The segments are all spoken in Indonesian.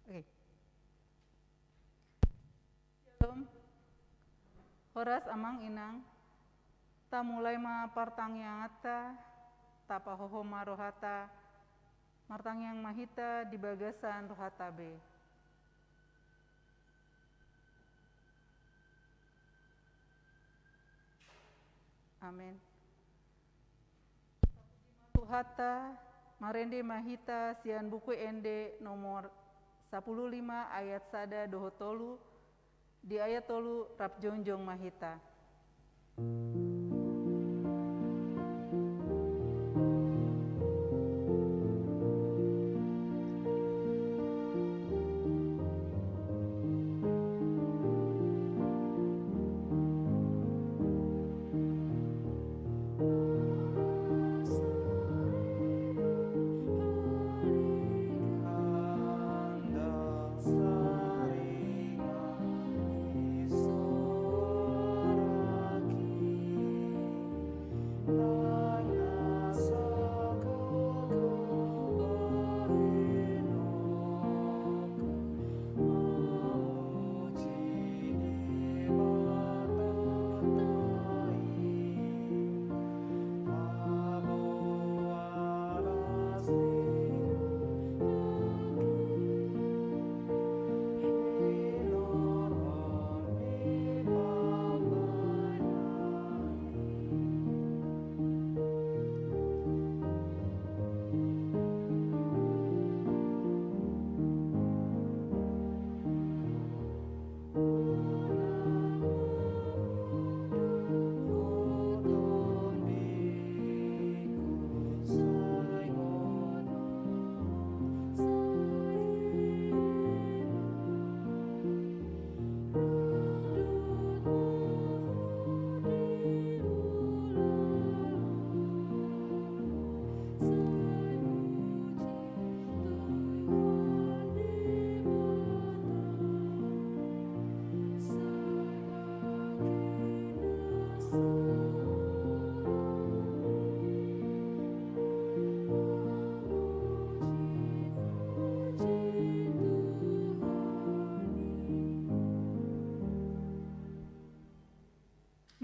Oke. Shalom. Horas amang inang. Ta mulai ma partangyangata, tapa hoho marohata, martangyang mahita di bagasan rohata be. Amin. Tuhata, marende mahita sian buku ende nomor 15 ayat sada doho tolu, di ayat tolu rap jonjong mahita.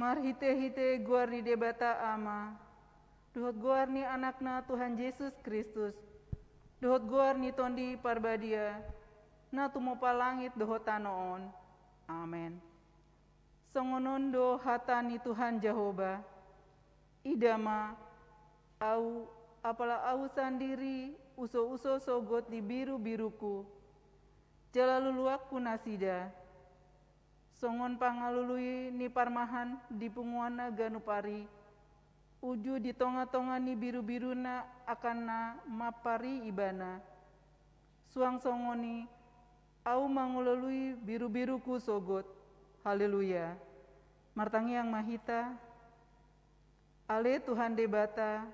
Mar hite-hite guar ni debata ama, duhot guar ni anakna Tuhan Yesus Kristus, duhot guar ni tondi parbadia, na tumopa langit dohot tanoon. Amen. Songonondo hata ni Tuhan Jehovah, idama, au, apala au sandiri, uso-uso sogot di biru-biruku, jalaluluakku nasida, songon pangalului ni parmahan di punguana ganupari, uju di tonga-tonga ni biru-biruna akan na mapari ibana, suang songoni, au mangulului biru-biruku sogot, haleluya. Martangyang mahita, ale Tuhan debata,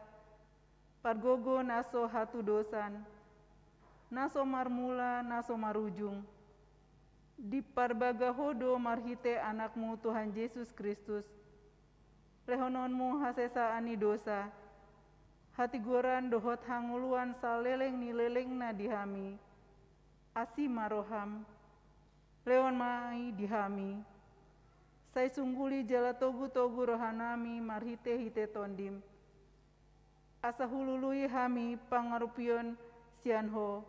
pargogo naso hatu dosan, naso marmula, naso marujung, di parbaga hodo marhite anakmu Tuhan Yesus Kristus, rehononmu hasesa ani dosa, hati goran dohot hanguluan saleleng ni leleng na dihami, asi maroham, leon mai dihami, sai sungguli jala togu-togu rohanami marhite-hite tondim, asa hulului hami pangarupion sianho,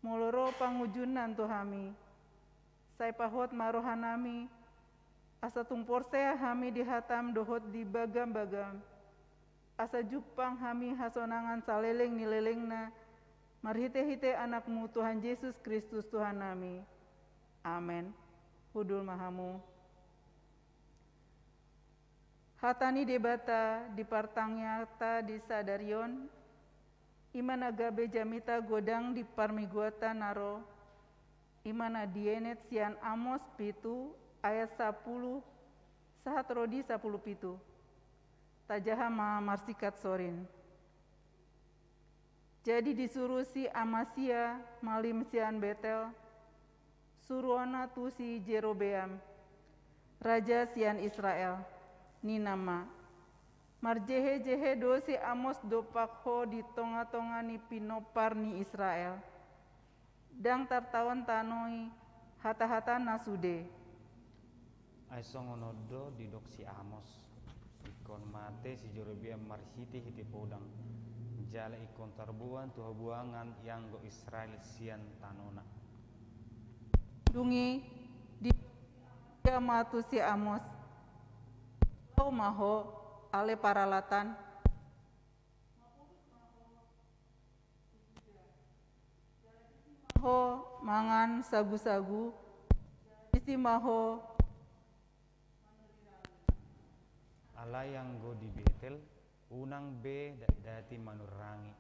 moloro pangujunan tohami, sai pahot marohanami, asa tumporsea hami dihatam dohot di bagam-bagam, asa jupang hami hasonangan saleleng ni lelengna, marhite-hite anakmu Tuhan Yesus Kristus Tuhan nami. Amen. Hudul mahamu. Hatani debata di partangyata di sadarion, iman agabe jamita godang di parmiguata naro, imana dienet sian Amos pitu ayat 10 sahat rodi 10 pitu tajaha ma marsikat sorin. Jadi disuruh si Amasya malim sian Betel, suruhana tu si Jerobeam, raja sian Israel, ni nama marjehe-jehe dosi Amos do pakho di tonga-tonga ni pinopar ni Israel. dang tartawan tanoi hata-hata nasude. Ai songonodo didok si Amos ikon mate si Jorobia marhiti hiti podang jala ikon tarbuan tuha buangan yang go Israel sian tanona Dungi di matu si Amos lau maho ale paralatan maho mangan sagu-sagu isi maho ala yang go di Betel unang be dati manurangi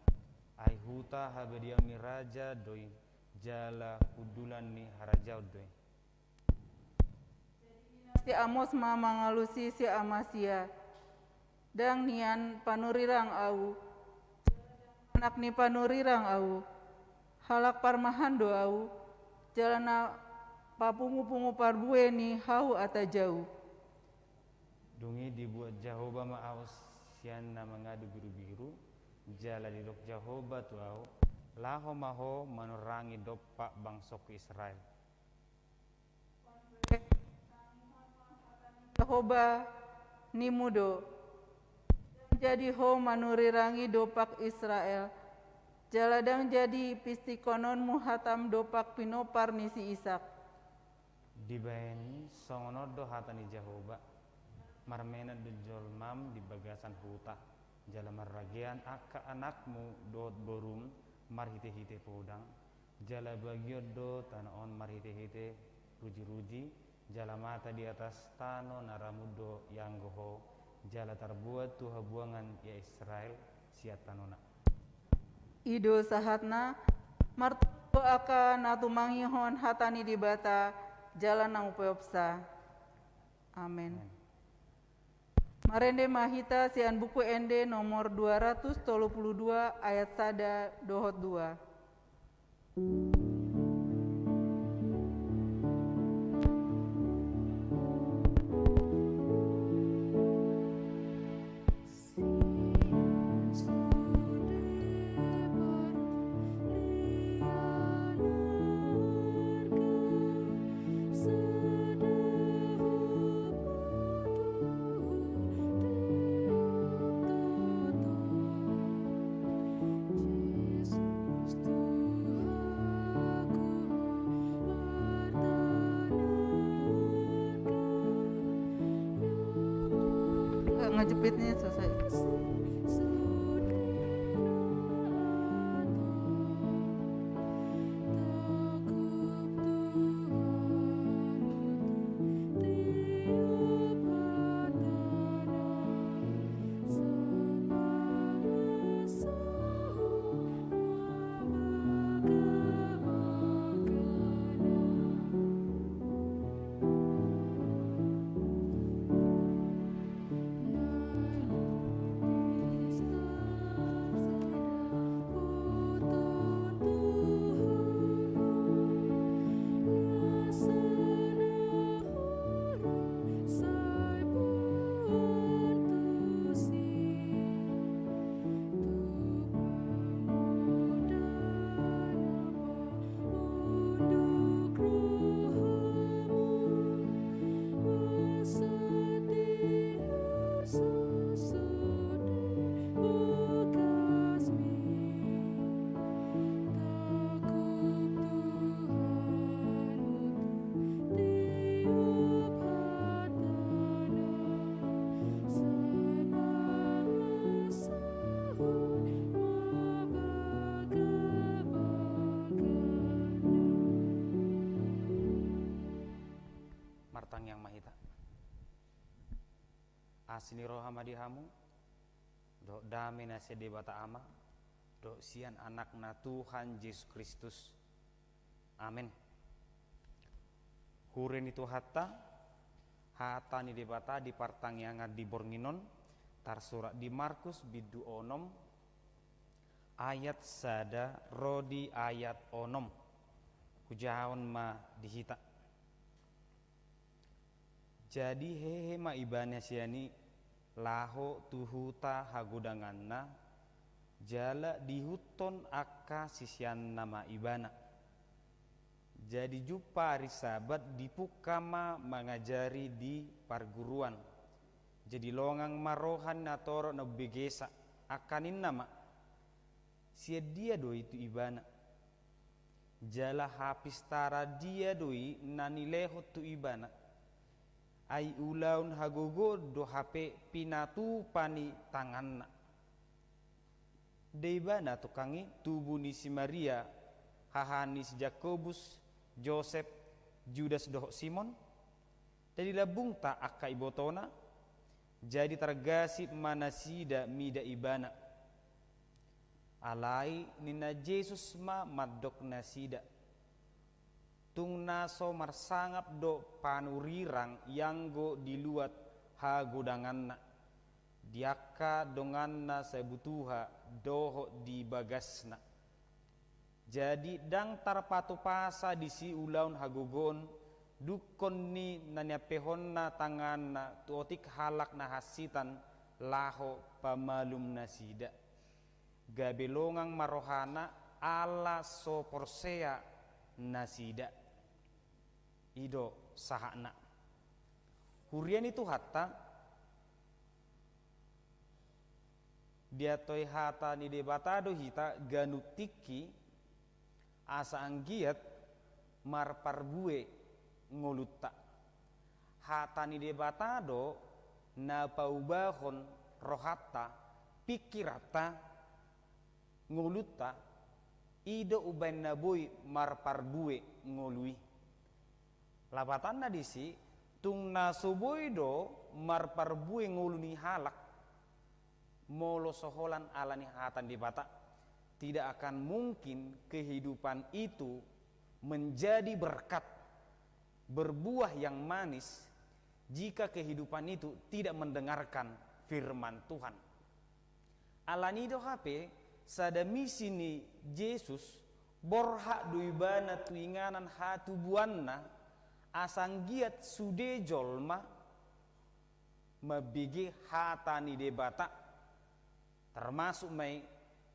ai huta habedia miraja doi jala kudulan ni harajau doi si Amos ma mangalusi si Amasia dang nian panurirang au anak ni panurirang au halak parmahan do au jalana papungu-pungu parbue ni hau ata jauh. Dungi dibuat Jahoba ma'aus sian na mangadu biru-biru jala didok Jahoba tu au laho maho manurangi dopak bangsoku Israel Jahoba ni mudo jadi ho manurirangi dopak Israel jaladang jadi pistikonon muhatam dopak pinopar nisi Isak dibaeni songonodo hatani Jahoba marmena de jolmam di bagasan huta jala marragian akka anakmu dot borum marhite-hite podang jala bagio do tanaon marhite-hite ruji-ruji jala mata di atas tano naramudo yang goho jala terbuat tuha buangan ya Israel siat tanona ido sahatna martu aka natumangihon hatani di bata jalan nang upeopsa amin. Marende mahita sian buku ende nomor 232 ayat sada dohot 2. Ngejepitnya selesai. Yang mahita asini rohama dihamu do dame nase debata ama do sian anak na Tuhan Yesus Kristus amin huren itu hata ni debata di partang yang di bornginon tar surat di Markus bidu onom ayat sada rodi ayat onom hujaon ma dihita jadi hehe ma ibana siani laho tuhuta hagudanganna jala dihuton aka sisian nama ibana Jadi jumpa hari Sabat dipukama mengajari di perguruan. Jadi longang marohan na toro na begesa akanin nama. Sia dia doi itu ibana. Jala hapis tara dia doi nani lehot tu ibana. Ai ulaun hagogo do hape pinatu pani tanganna. Deibana tukangi tubuh ni si Maria, hahani si Jakobus, Joseph, Judas doh Simon. Jadi labung ta akka ibotona. Jadi tergasip manasida mida ibana. Alai nina Jesus ma madok nasida. Tung naso marsangap do panurirang yang go diluat ha godanganna. Diaka donganna sebutuha doho di bagasna. Jadi dang tarpatu pasa di si ulaun hagogon dukon ni nanyapehonna tanganna tuotik halak na hasitan laho pamalum nasida. Gabelongang marohana ala so porsea nasida. Ido sahana. Hurian itu hatta dia toy hata ni debatado hita ganutiki asa anggiat marparbue ngolutta. Hata ni debatado na paubahon rohata pikirata ngolutta ido uban naboy marparbue ngolui. Lapatan na disi tung nasuboy do marparbue ngoluni halak molo soholan alani hatan di bata. Tidak akan mungkin kehidupan itu menjadi berkat, berbuah yang manis jika kehidupan itu tidak mendengarkan firman Tuhan. Alani do hape sadamisi ni Yesus borhak duibana tuinganan hatu buanna asanggiat sude jolma mabigi hatani debata termasuk mai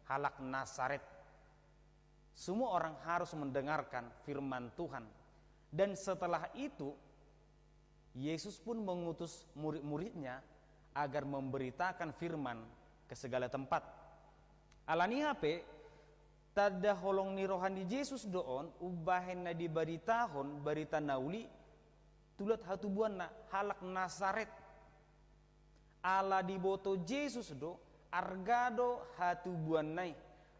halak Nasaret. Semua orang harus mendengarkan firman Tuhan. Dan setelah itu Yesus pun mengutus murid-muridnya agar memberitakan firman ke segala tempat. Alani hape tada holong ni rohani Yesus doon ubahen na dibaritahon barita nauli tulat hatubuan na halak Nasaret. Ala diboto Yesus do argado hatubuan nai,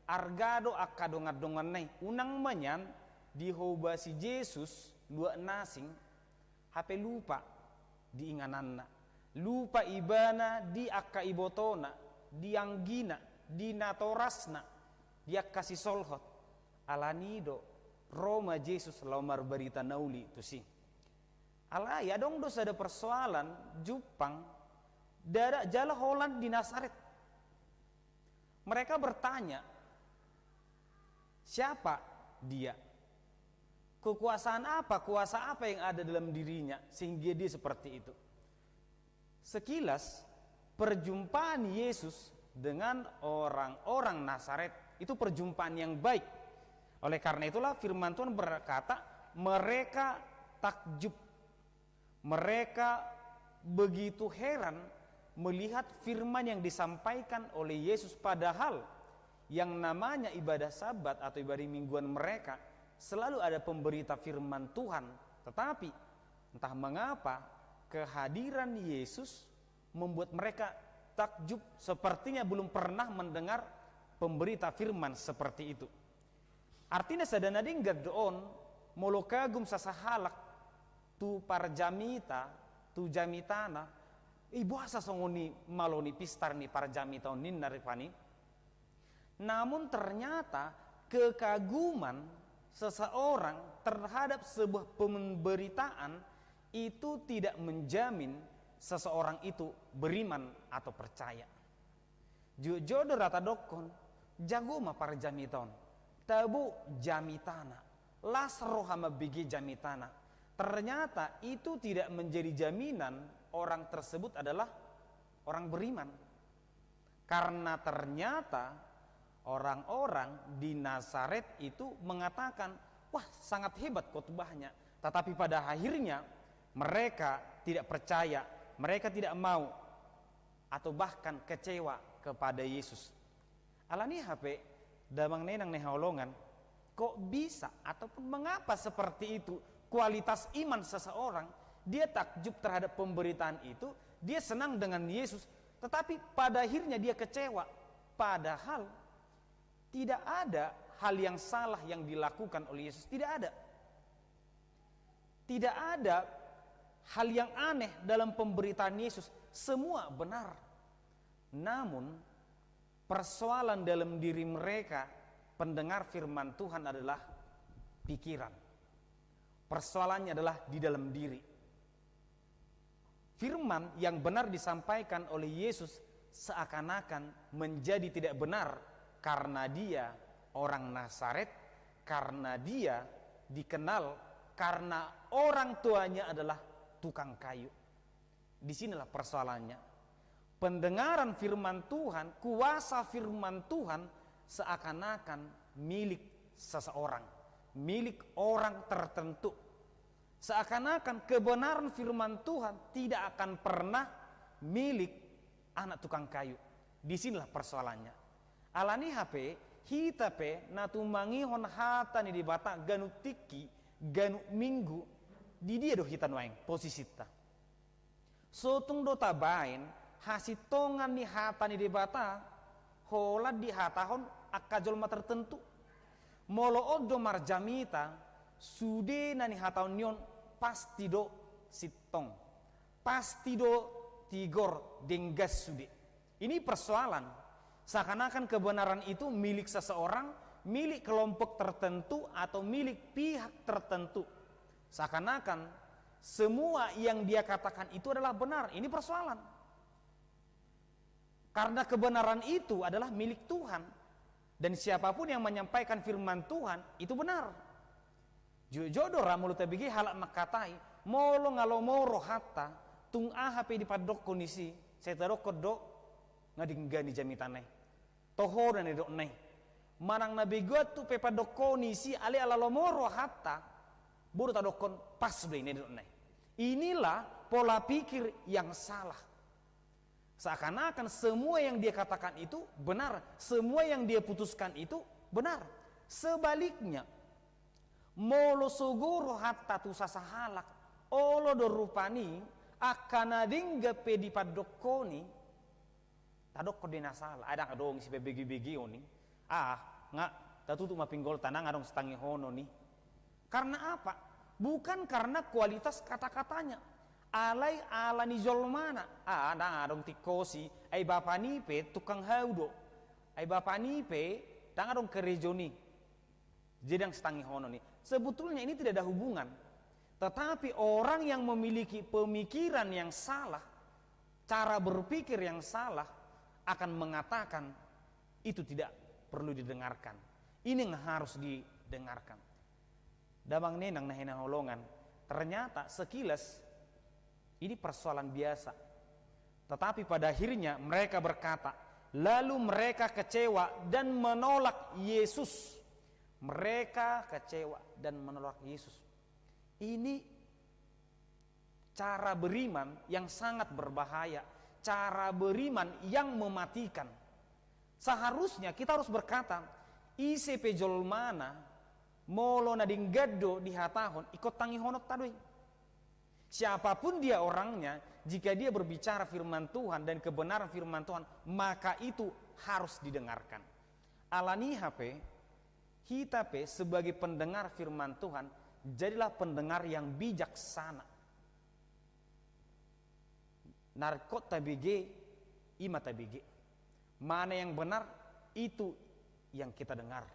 argado akadongadongan nai. Unang manyan dihoba si Yesus dua nasing hape lupa diingananna, lupa ibana di akka ibotona, di anggina, di natorasna, dia kasih solhot. Alanido Roma Yesus laumar berita nauli tu si. Ala ya dong dosa ada persoalan Jepang dada jala Holland di Nasaret. Mereka bertanya, siapa dia? Kekuasaan apa, kuasa apa yang ada dalam dirinya sehingga dia seperti itu? Sekilas perjumpaan Yesus dengan orang-orang Nasaret itu perjumpaan yang baik. Oleh karena itulah firman Tuhan berkata, mereka takjub. Mereka begitu heran melihat firman yang disampaikan oleh Yesus, padahal yang namanya ibadah Sabat atau ibadah mingguan mereka selalu ada pemberita firman Tuhan. Tetapi entah mengapa kehadiran Yesus membuat mereka takjub, sepertinya belum pernah mendengar pemberita firman seperti itu. Artinya sadana dinggat doon molo kagum sasahalak tu parjamita tu jamitana ibu asa songoni maloni pistar ni parjamita nin naripani. Namun ternyata kekaguman seseorang terhadap sebuah pemberitaan itu tidak menjamin seseorang itu beriman atau percaya. Jodoh rata dokon jago ma parjamiton tabu jamitana las rohama bigi jamitana. Ternyata itu tidak menjadi jaminan orang tersebut adalah orang beriman. Karena ternyata orang-orang di Nasaret itu mengatakan wah sangat hebat khotbahnya. Tetapi pada akhirnya mereka tidak percaya, mereka tidak mau atau bahkan kecewa kepada Yesus. Alani HP damang nenang nehaolongan, kok bisa ataupun mengapa seperti itu kualitas iman seseorang? Dia takjub terhadap pemberitaan itu, dia senang dengan Yesus, tetapi pada akhirnya dia kecewa. Padahal tidak ada hal yang salah yang dilakukan oleh Yesus, tidak ada. Tidak ada hal yang aneh dalam pemberitaan Yesus, semua benar. Namun persoalan dalam diri mereka pendengar firman Tuhan adalah pikiran. Persoalannya adalah di dalam diri. Firman yang benar disampaikan oleh Yesus seakan-akan menjadi tidak benar karena dia orang Nazaret, karena dia dikenal karena orang tuanya adalah tukang kayu. Disinilah persoalannya. Pendengaran firman Tuhan, kuasa firman Tuhan seakan-akan milik seseorang, milik orang tertentu. Seakan-akan kebenaran firman Tuhan tidak akan pernah milik anak tukang kayu. Disinilah persoalannya. Alani HP, hitape natumangi hon hatani di bata ganu tiki, ganu minggu, di dia do hitan waeng posisita. Sotung do tabain, hasitongan ni hatani di bata, hola di hatahon akajolma tertentu. Molo odo marjamita, sude nani hatahon nyon pasti do sitong, pasti do tigor denggas sude. Ini persoalan. Seakan-akan kebenaran itu milik seseorang, milik kelompok tertentu atau milik pihak tertentu. Seakan-akan semua yang dia katakan itu adalah benar. Ini persoalan. Karena kebenaran itu adalah milik Tuhan. Dan siapapun yang menyampaikan firman Tuhan itu benar. Jodoh ramulu tabigi halak makatai molo ngalo moro hatta tung ahape di padok kondisi saya tarok kodok ngadinggani jamitanai toho dan edok nai manang nabi gua tu pe padok kondisi ale ala lomoro hatta buru tadokon pas deh ini edok nai. Inilah pola pikir yang salah. Seakan-akan semua yang dia katakan itu benar, semua yang dia putuskan itu benar. Sebaliknya, molo suguro hatta tu sasahalak olo dorupani akan adingga pedi padokoni tadok kodena salah ada adong si begi-begi oni nggak tatutu mapinggol tanang adong setangi hono nih. Karena apa? Bukan karena kualitas kata-katanya. Alai ala ni jolmana ada adong tikosi ai bapa nipe tukang haudo ai bapa nipe tang adong kerejoni jedang setangi hono nih. Sebetulnya ini tidak ada hubungan. Tetapi orang yang memiliki pemikiran yang salah, cara berpikir yang salah akan mengatakan itu tidak perlu didengarkan. Ini yang harus didengarkan. Damang nenang nahina holongan, ternyata sekilas ini persoalan biasa. Tetapi pada akhirnya mereka berkata, lalu mereka kecewa dan menolak Yesus. Mereka kecewa dan menolak Yesus. Ini cara beriman yang sangat berbahaya, cara beriman yang mematikan. Seharusnya kita harus berkata, ise pejol mana molo nading gaddo di hatahon ikut tangi honot tadoi. Siapapun dia orangnya, jika dia berbicara firman Tuhan dan kebenaran firman Tuhan, maka itu harus didengarkan. Alani HP kita sebagai pendengar firman Tuhan, jadilah pendengar yang bijaksana. Narkot tabige, ima tabige. Mana yang benar, itu yang kita dengar.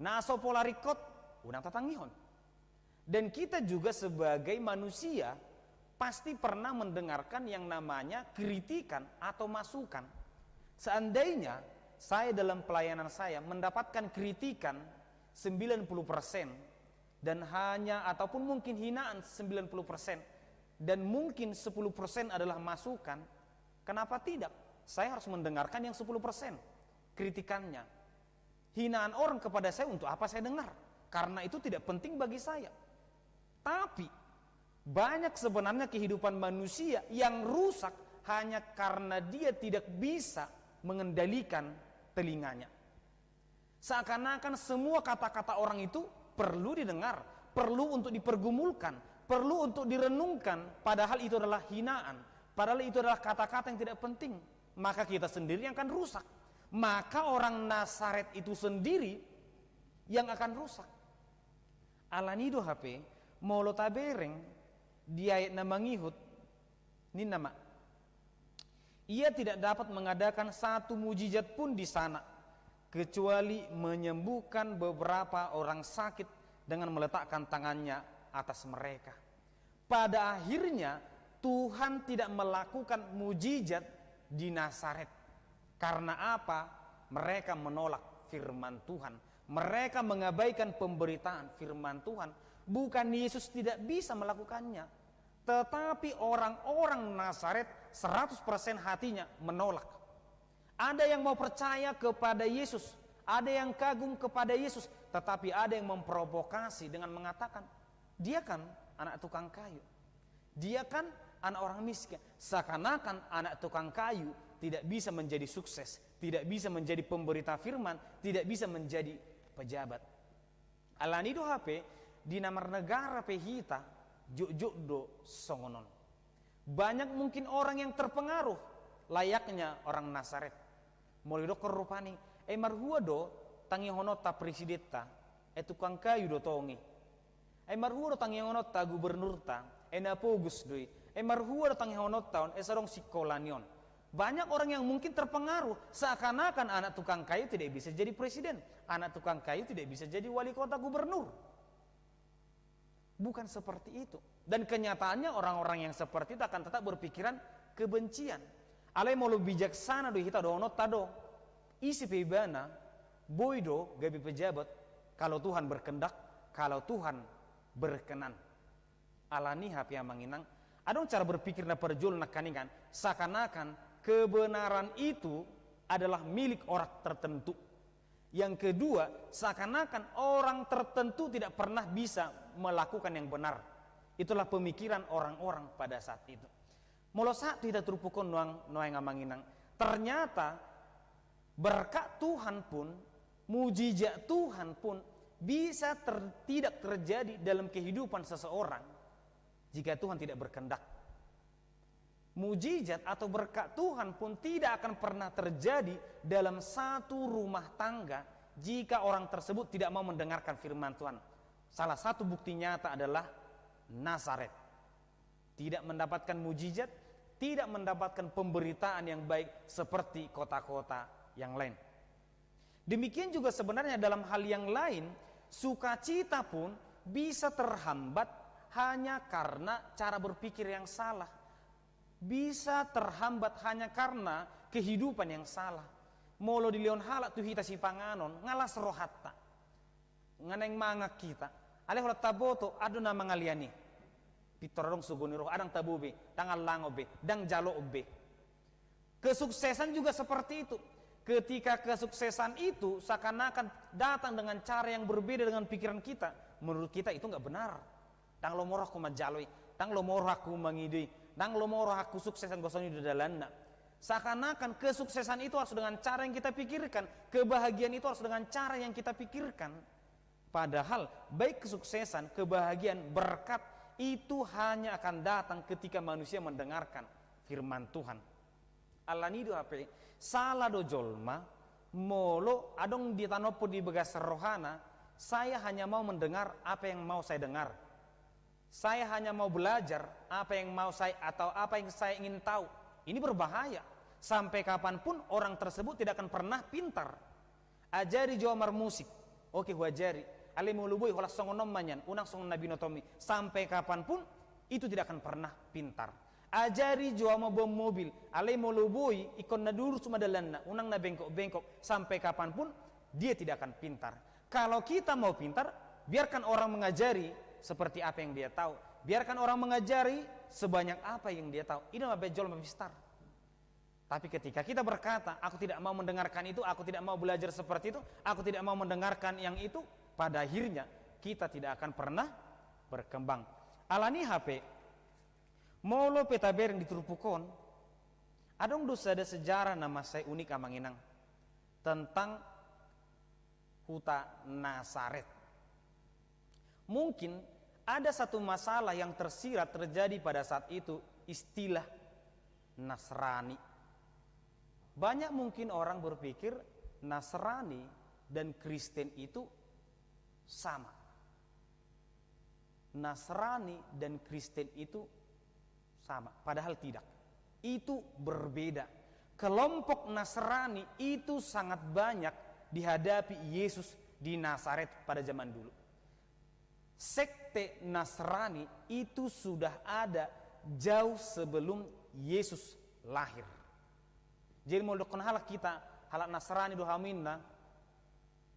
Naso polarikot, unang tatangihon. Dan kita juga sebagai manusia, pasti pernah mendengarkan yang namanya kritikan atau masukan. Seandainya saya dalam pelayanan saya mendapatkan kritikan 90% dan hanya ataupun mungkin hinaan 90% dan mungkin 10% adalah masukan, kenapa tidak? Saya harus mendengarkan yang 10% kritikannya. Hinaan orang kepada saya untuk apa saya dengar? karena itu tidak penting bagi saya. Tapi banyak sebenarnya kehidupan manusia yang rusak hanya karena dia tidak bisa mengendalikan telinganya. Seakan-akan semua kata-kata orang itu perlu didengar, perlu untuk dipergumulkan, perlu untuk direnungkan, padahal itu adalah hinaan, padahal itu adalah kata-kata yang tidak penting. Maka kita sendiri yang akan rusak. Maka orang Nazaret itu sendiri yang akan rusak. Alanido HP molo tabereng dia na mangihut ni nama. Ia tidak dapat mengadakan satu mujizat pun di sana kecuali menyembuhkan beberapa orang sakit dengan meletakkan tangannya atas mereka. Pada akhirnya Tuhan tidak melakukan mujizat di Nazaret. Karena apa? Mereka menolak firman Tuhan. Mereka mengabaikan pemberitaan firman Tuhan. Bukan Yesus tidak bisa melakukannya, tetapi orang-orang Nazaret 100% hatinya menolak. Ada yang mau percaya kepada Yesus, ada yang kagum kepada Yesus, tetapi ada yang memprovokasi dengan mengatakan, dia kan anak tukang kayu, dia kan anak orang miskin. Seakan-akan anak tukang kayu tidak bisa menjadi sukses, tidak bisa menjadi pemberita firman, tidak bisa menjadi pejabat. Alanido HP di nama negara pehita juk do songonon. Banyak mungkin orang yang terpengaruh layaknya orang Nazaret. Molido korupani marhua do tangi honota presidenta tukang kayu do tongi. Marhua do tangi honota gubernur ta napogus doi. Marhua do tangi honota sarong sikolanion. Banyak orang yang mungkin terpengaruh seakan-akan anak tukang kayu tidak bisa jadi presiden, anak tukang kayu tidak bisa jadi wali kota gubernur. Bukan seperti itu. Dan kenyataannya orang-orang yang seperti itu akan tetap berpikiran kebencian. Alai mau lebih bijaksana do hita do nota do. Isi pebana boido gabi pejabat kalau Tuhan berkendak, kalau Tuhan berkenan. Alani hapi yang menginang. Adong cara berpikir na perjul na kaningan seakan-akan kebenaran itu adalah milik orang tertentu. Yang kedua, seakan-akan orang tertentu tidak pernah bisa melakukan yang benar. Itulah pemikiran orang-orang pada saat itu. Molo saat kita terupukon noang ngamanginang. Ternyata berkat Tuhan pun, mujizat Tuhan pun bisa tidak terjadi dalam kehidupan seseorang jika Tuhan tidak berkehendak. Mujizat atau berkat Tuhan pun tidak akan pernah terjadi dalam satu rumah tangga jika orang tersebut tidak mau mendengarkan firman Tuhan. Salah satu bukti nyata adalah Nazaret. Tidak mendapatkan mujizat, tidak mendapatkan pemberitaan yang baik seperti kota-kota yang lain. Demikian juga sebenarnya dalam hal yang lain, sukacita pun bisa terhambat hanya karena cara berpikir yang salah. Bisa terhambat hanya karena kehidupan yang salah. Molo di leon halak tu hita si panganon ngalas rohatta. Nganeng mangak kita. Ale hola taboto adu na mangaliani. Pitorong suguni roh adang tabubi, tangal langobe, dang jalo obe. Kesuksesan juga seperti itu. Ketika kesuksesan itu seakan-akan datang dengan cara yang berbeda dengan pikiran kita, menurut kita itu enggak benar. Tang lo moroh aku majaloi, tang lo moroh aku mangidui, tang lo moroh aku suksesan gosoni di dalanna. Seakan-akan kesuksesan itu harus dengan cara yang kita pikirkan, kebahagiaan itu harus dengan cara yang kita pikirkan. Padahal baik kesuksesan, kebahagiaan, berkat itu hanya akan datang ketika manusia mendengarkan firman Tuhan. Alanido ape salah do jolma molo adong ditanopo di begas rohana, saya hanya mau mendengar apa yang mau saya dengar. Saya hanya mau belajar apa yang mau saya atau apa yang saya ingin tahu. Ini berbahaya. Sampai kapanpun orang tersebut tidak akan pernah pintar. Ajari jomar musik. Oke, wajari. Ale mulubui hola songonom manyan, unang songon nabi notomi. Sampai kapanpun itu tidak akan pernah pintar. Ajari joma bom mobil. Ale mulubui ikon nadur sumadalanna, unang na bengkok-bengkok. Sampai kapanpun dia tidak akan pintar. Kalau kita mau pintar, biarkan orang mengajari seperti apa yang dia tahu. Biarkan orang mengajari sebanyak apa yang dia tahu. Ini nama bejol mabistar. Tapi ketika kita berkata, aku tidak mau mendengarkan itu, aku tidak mau belajar seperti itu, aku tidak mau mendengarkan yang itu, pada akhirnya kita tidak akan pernah berkembang. Alani HP molo petaber di Turpukon, adong dosa ada sejarah nama saya unik amanginang tentang huta Nasaret. Mungkin ada satu masalah yang tersirat terjadi pada saat itu, istilah Nasrani. Banyak mungkin orang berpikir Nasrani dan Kristen itu sama. Nasrani dan Kristen itu sama, padahal tidak. Itu berbeda. Kelompok Nasrani itu sangat banyak dihadapi Yesus di Nazaret pada zaman dulu. Sekte Nasrani itu sudah ada jauh sebelum Yesus lahir. Jadi mau dokon halak kita, halak Nasrani do haminna,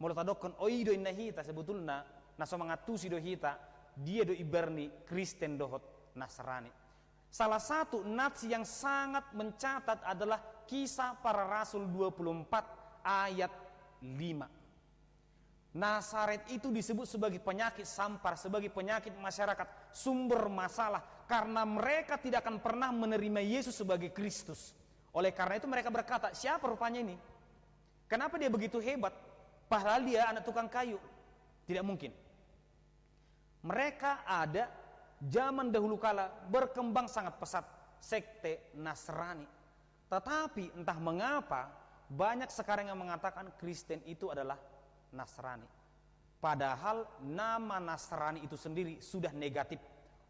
mau tadokon oido inna hita sebetulnya naso mangatusi do hita, dia do iberni Kristen dohot Nasrani. Salah satu nats yang sangat mencatat adalah Kisah Para Rasul 24 ayat 5. Nazaret itu disebut sebagai penyakit sampar, sebagai penyakit masyarakat, sumber masalah, karena mereka tidak akan pernah menerima Yesus sebagai Kristus. Oleh karena itu mereka berkata, siapa rupanya ini? Kenapa dia begitu hebat? Padahal dia anak tukang kayu. Tidak mungkin. Mereka ada zaman dahulu kala berkembang sangat pesat sekte Nasrani. Tetapi entah mengapa banyak sekarang yang mengatakan Kristen itu adalah Nasrani. Padahal nama Nasrani itu sendiri sudah negatif.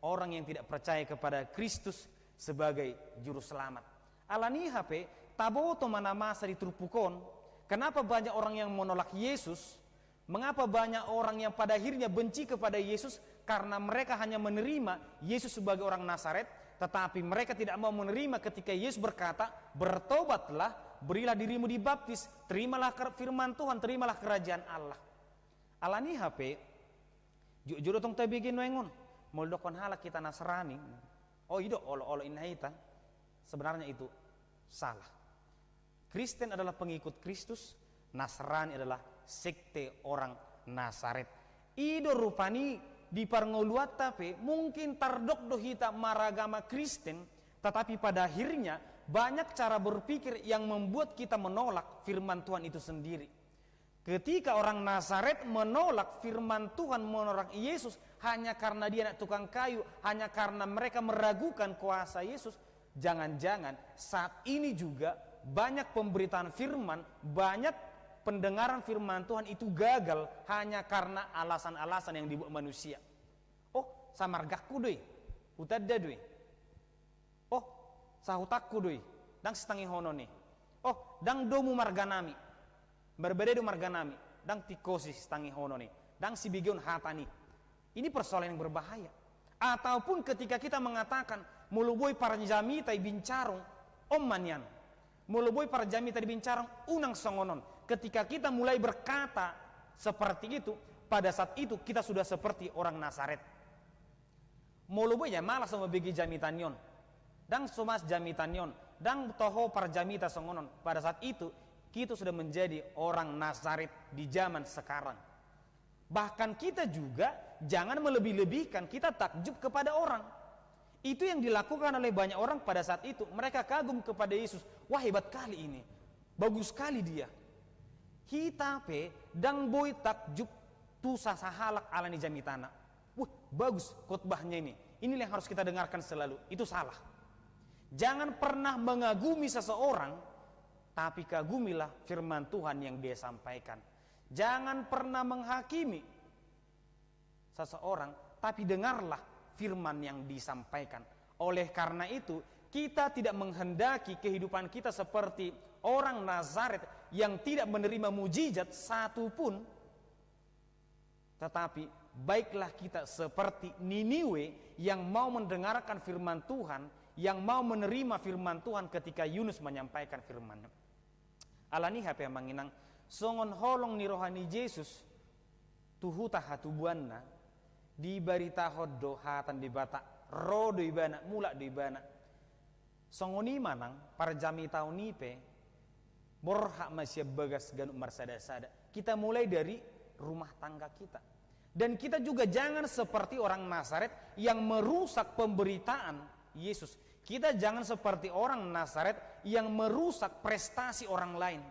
Orang yang tidak percaya kepada Kristus sebagai juru selamat. Alani HP taboto manamasa di Turpukon. Kenapa banyak orang yang menolak Yesus? Mengapa banyak orang yang pada akhirnya benci kepada Yesus? Karena mereka hanya menerima Yesus sebagai orang Nazaret, tetapi mereka tidak mau menerima ketika Yesus berkata, bertobatlah, berilah dirimu dibaptis, terimalah firman Tuhan, terimalah kerajaan Allah. Alani HP, jujur tong tabigin wengon, moldokon halak kita Nasrani, oh ido olo inhaita, sebenarnya itu salah. Kristen adalah pengikut Kristus, Nasrani adalah sekte orang Nazaret. Ido rupani di parngoluat tapi mungkin tardok dohita maragama Kristen, tetapi pada akhirnya banyak cara berpikir yang membuat kita menolak firman Tuhan itu sendiri. Ketika orang Nazaret menolak firman Tuhan, menolak Yesus hanya karena dia anak tukang kayu, hanya karena mereka meragukan kuasa Yesus, jangan-jangan saat ini juga banyak pemberitaan firman, banyak pendengaran firman Tuhan itu gagal hanya karena alasan-alasan yang dibuat manusia. Oh, samargakku doi, utadda doi. Oh, sahutakku doi, dang setangi hono nih. Oh, dang domu marganami, berbeda do marganami, dang tikosi setangi hono nih, dang sibigeun hatani. Ini persoalan yang berbahaya. Ataupun ketika kita mengatakan muluboi para jami tai bincarung om manyan, muluboi para jami tai bincarung unang songonon. Ketika kita mulai berkata seperti itu, pada saat itu kita sudah seperti orang Nazaret. Muluboi ya malas sama begi jamitanyon, dang somas jamitanyon, dang toho para jamita songonon. Pada saat itu kita sudah menjadi orang Nazaret di zaman sekarang. Bahkan kita juga jangan melebih-lebihkan, kita takjub kepada orang. Itu yang dilakukan oleh banyak orang pada saat itu. Mereka kagum kepada Yesus. Wah, hebat kali ini, bagus sekali dia. Kita dang boy takjub tu sasahalak alani jamitana. Wah, bagus khotbahnya ini. Inilah yang harus kita dengarkan selalu. Itu salah. Jangan pernah mengagumi seseorang, tapi kagumilah firman Tuhan yang dia sampaikan. Jangan pernah menghakimi seseorang, tapi dengarlah firman yang disampaikan. Oleh karena itu, kita tidak menghendaki kehidupan kita seperti orang Nazaret yang tidak menerima mujizat satupun, tetapi baiklah kita seperti Niniwe yang mau mendengarkan firman Tuhan, yang mau menerima firman Tuhan ketika Yunus menyampaikan firman-Nya. Alani HP manginang songon holong ni rohani Yesus tuhuta hatubuanna di barita hoddo hatan di bata rodo ibana mula do ibana songoni manang para jami tahu nipe borhak masih bagas ganuk marsada-sada. Kita mulai dari rumah tangga kita. Dan kita juga jangan seperti orang Nazaret yang merusak pemberitaan Yesus. Kita jangan seperti orang Nazaret yang merusak prestasi orang lain,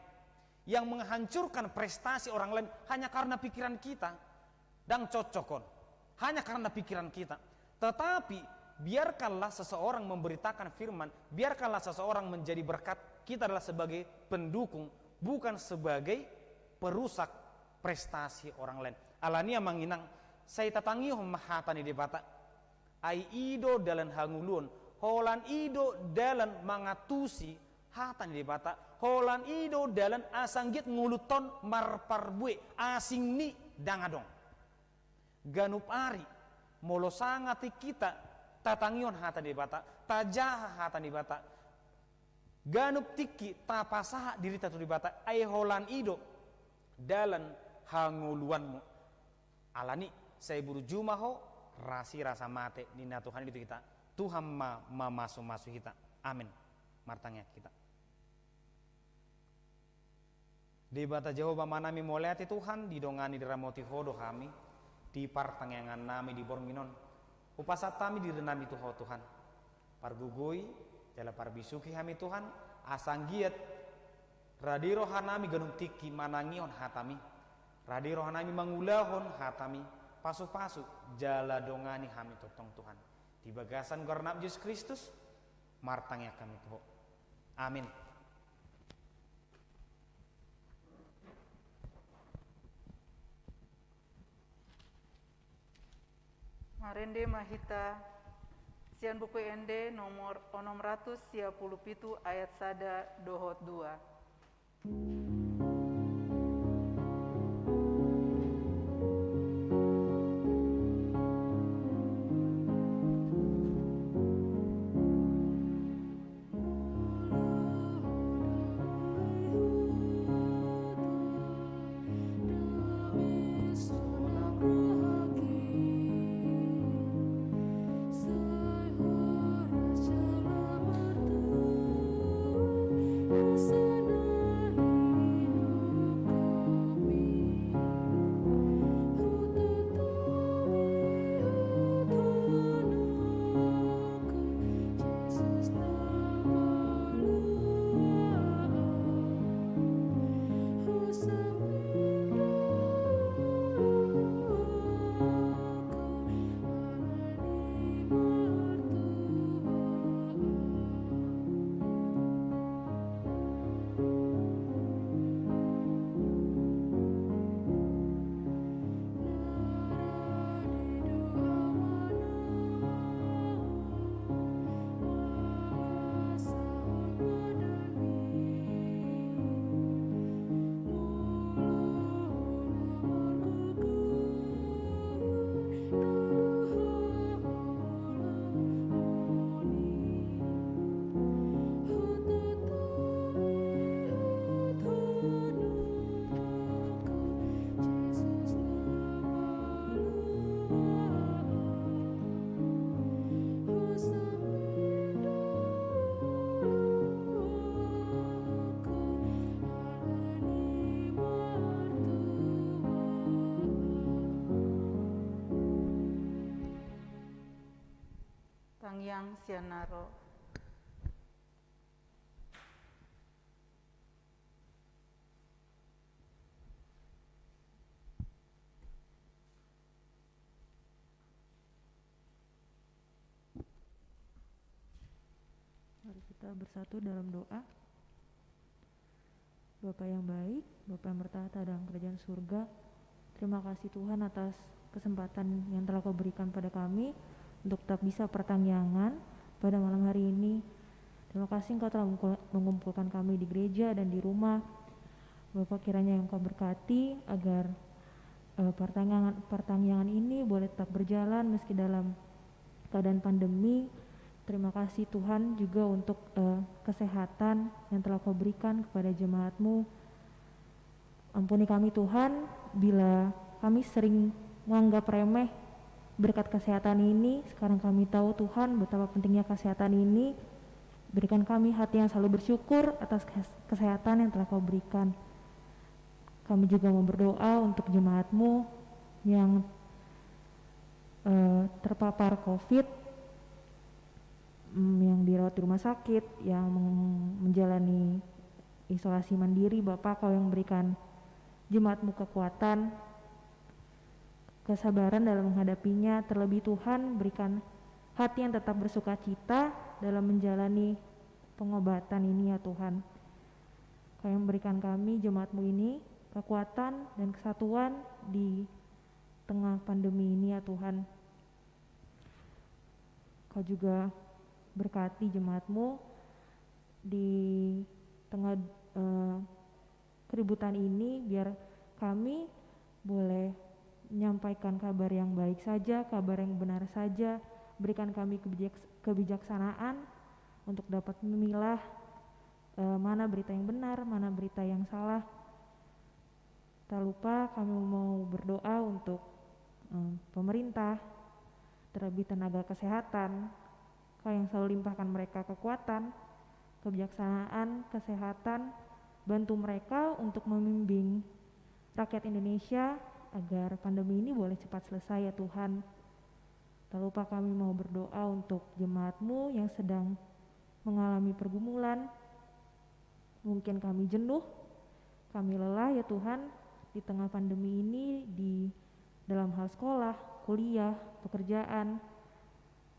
yang menghancurkan prestasi orang lain hanya karena pikiran kita dan cocokon, hanya karena pikiran kita. Tetapi biarkanlah seseorang memberitakan firman, biarkanlah seseorang menjadi berkat. Kita adalah sebagai pendukung, bukan sebagai perusak prestasi orang lain. Alania manginang saya tatangi mahatani debata ai ido dalan hangulun holan ido dalan mangatusi hatani debata holan ido dalan asanggit nguluton marparbue asing ni dangadong ganup ari molo sangati kita tatangion hatani debata tajaha hatani debata ganup tiki tapasaha diri tatu debata ai holan ido dalan hanguluanmu alani saya buru jumaho rasa mate nina Tuhan itu kita Tuhan masuk kita amin martanya kita di bata Jehovah manami moleati Tuhan didongani diramoti hodo kami di partangangan nami di borminon upasat kami direnami Tuhan pargugui jala parbisuki kami Tuhan asanggiat radiro hanami ganung tiki manangion hatami Radi rohanami mangulahon hatami pasu-pasu jala dongani kami totong Tuhan di bagasan karena Yesus Kristus martangnya kami Tuhan amin. Marende mahita sian buku ende nomor 637 ayat sada dohot 2. Tangyang Sianaro. Mari kita bersatu dalam doa. Bapa yang baik, Bapa yang bertahta dalam kerajaan surga, terima kasih Tuhan atas kesempatan yang telah Kau berikan pada kami untuk tetap bisa pertangyangan pada malam hari ini. Terima kasih Engkau telah mengumpulkan kami di gereja dan di rumah. Bapak kiranya yang Kau berkati agar pertangyangan ini boleh tetap berjalan meski dalam keadaan pandemi. Terima kasih Tuhan juga untuk kesehatan yang telah Kau berikan kepada jemaat-Mu. Ampuni kami Tuhan bila kami sering menganggap remeh berkat kesehatan ini. Sekarang kami tahu Tuhan betapa pentingnya kesehatan ini. Berikan kami hati yang selalu bersyukur atas kesehatan yang telah Kau berikan. Kami juga mau berdoa untuk jemaat-Mu yang terpapar COVID, yang dirawat di rumah sakit, yang menjalani isolasi mandiri, Bapak Kau yang berikan jemaat-Mu kekuatan, kesabaran dalam menghadapinya. Terlebih Tuhan berikan hati yang tetap bersuka cita dalam menjalani pengobatan ini ya Tuhan. Kau yang berikan kami jemaat-Mu ini kekuatan dan kesatuan di tengah pandemi ini ya Tuhan. Kau juga berkati jemaat-Mu di tengah keributan ini, biar kami boleh menyampaikan kabar yang baik saja, kabar yang benar saja. Berikan kami kebijaksanaan untuk dapat memilah mana berita yang benar, mana berita yang salah. Tak lupa kami mau berdoa untuk pemerintah, terlebih tenaga kesehatan. Kau yang selalu limpahkan mereka kekuatan, kebijaksanaan, kesehatan, bantu mereka untuk membimbing rakyat Indonesia agar pandemi ini boleh cepat selesai ya Tuhan. Tak lupa kami mau berdoa untuk jemaat-Mu yang sedang mengalami pergumulan. Mungkin kami jenuh, kami lelah ya Tuhan di tengah pandemi ini, di dalam hal sekolah, kuliah, pekerjaan.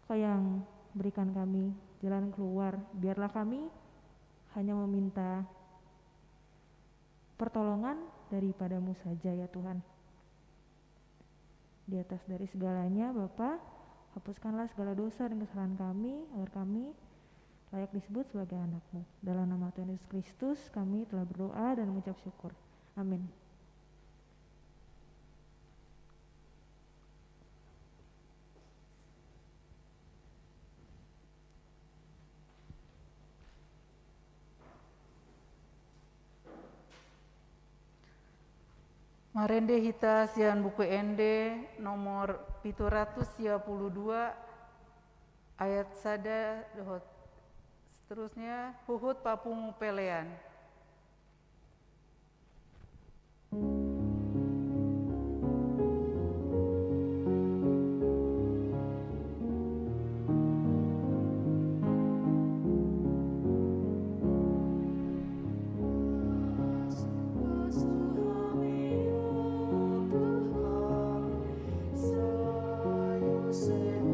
Kau yang berikan kami jalan keluar, biarlah kami hanya meminta pertolongan daripada-Mu saja ya Tuhan. Di atas dari segalanya Bapa, hapuskanlah segala dosa dan kesalahan kami, agar kami layak disebut sebagai anak-Mu. Dalam nama Tuhan Yesus Kristus kami telah berdoa dan mengucap syukur. Amin. Marende hita sian buku ende nomor 732 ayat sada dohot. Seterusnya huhut papung pelean. Sayang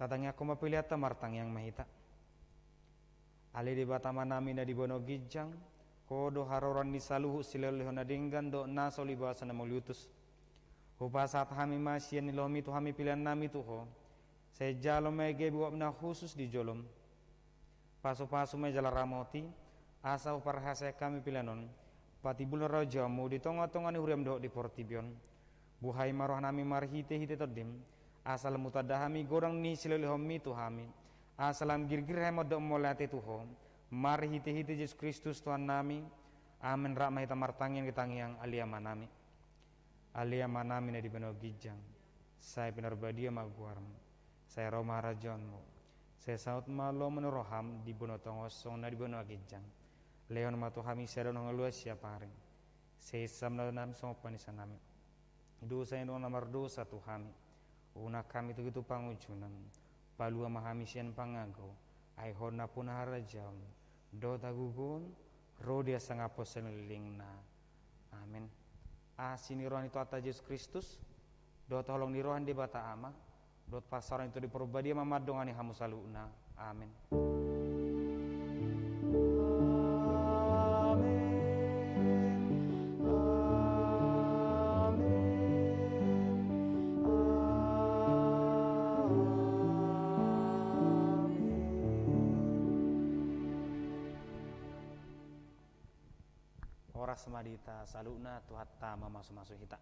Tatangnya aku mapilihat martang yang mahita. Ali di batama nami na di bono gijang, kodo haroran di saluhu sileleho na dinggan do naso libasa na mulutus. Hupasat hami masyan nilomi tu hami pilihan nami tuho. Saya jalom mege buat na khusus di jolom. Pasu-pasu me jala ramoti, asa uparhasa kami pilihanon. Pati bulan raja mu di tonga-tonga ni huriam do di portibion. Buhai maroh nami marhite hite todim. Asal mutadahami gorang ni sileleho mi tu hami. Asalam girgir hemot do molate tuho. Mari hite-hite Yesus Kristus Tuhan nami. Amin rahmah hita martangin kitangiang alia manami. Alia manami na di bano gijang. Saya pinarbadia maguarm. Saya roma rajonmu. Saya saut malo menuroham di bono tongosong na di bono gijang. Leon matuhami sedon ngeluas siaparing. Saya samnadan sopanisan nami. Dosa yang nomor dosa tuhami. Una kami tu gitu pangujunan. Palua mahamisian pangago ai hona puna harajam do tagugun rodia sangapos senelingna amin. Asini rohan itu atas Yesus Kristus do tolong di rohan di bata ama do pasaran itu di perbadia mamadongani hamu saluna amin. Ora semadita saluna tuhatta mamasu-masu hita.